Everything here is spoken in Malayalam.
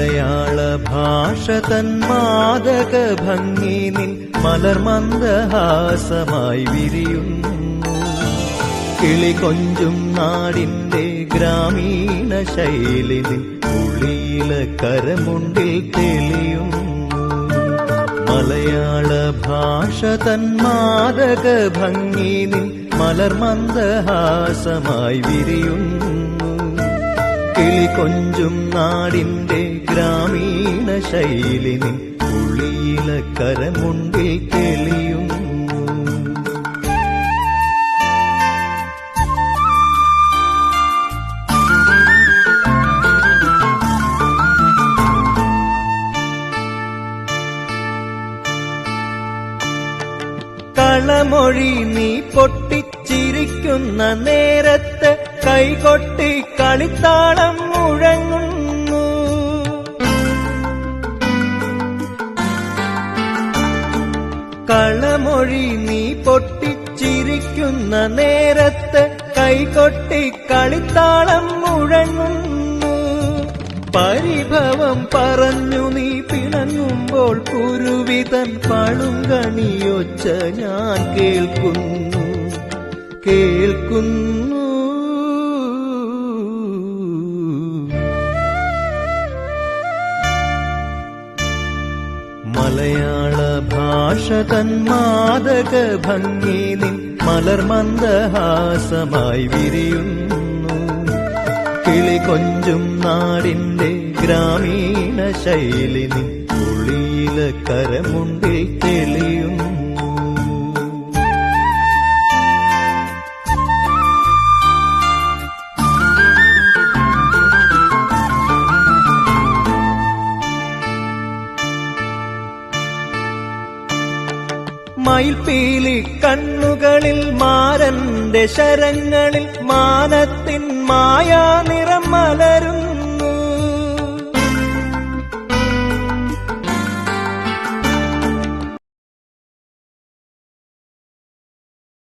മലയാള ഭാഷ തൻ മാദക ഭംഗി നിൻ മലർമന്ദഹാസമായി വിരിയുന്നു. കിളി കൊഞ്ചും നാടിന്റെ ഗ്രാമീണ ശൈലി നിൻ ഉള്ളിയില കരമുണ്ടിൽ തെളിയുന്നു. മലയാള ഭാഷ തൻ മാദക ഭംഗി നിൻ മലർമന്ദഹാസമായി വിരിയുന്നു. കിളി കൊഞ്ചും നാടിന്റെ ഗ്രാമീണ ശൈലി നിൻ ഉള്ളിയില കരമുണ്ടിൽ തെളിയുന്നു. കളമൊഴി നീ പൊട്ടിച്ചിരിക്കുന്ന നേരത്ത് കൈകൊട്ടി കളിത്താളം മുഴങ്ങുന്നു. കളമൊഴി നീ പൊട്ടിച്ചിരിക്കുന്ന നേരത്ത് കൈകൊട്ടി കളിത്താളം മുഴങ്ങുന്നു. പരിഭവം പറഞ്ഞു നീ പിണങ്ങുമ്പോൾ കുരുവിതൻ പളുങ്കണിയൊച്ച ഞാൻ കേൾക്കുന്നു. മലയാള ഭാഷ തൻ മാദക ഭംഗി നിൻ മലർമന്ദഹാസമായി വിരിയുന്നു. കിളി കൊഞ്ചും നാടിന്റെ ഗ്രാമീണ ശൈലി നിൻ ഉള്ളിയില കരമുണ്ടിൽ തെളിയുന്നു. മയിൽപീലി കണ്ണുകളിൽ മാരന്റെ ശരങ്ങളിൽ മാനത്തിൻ മായാ നിറം മലരുന്നു.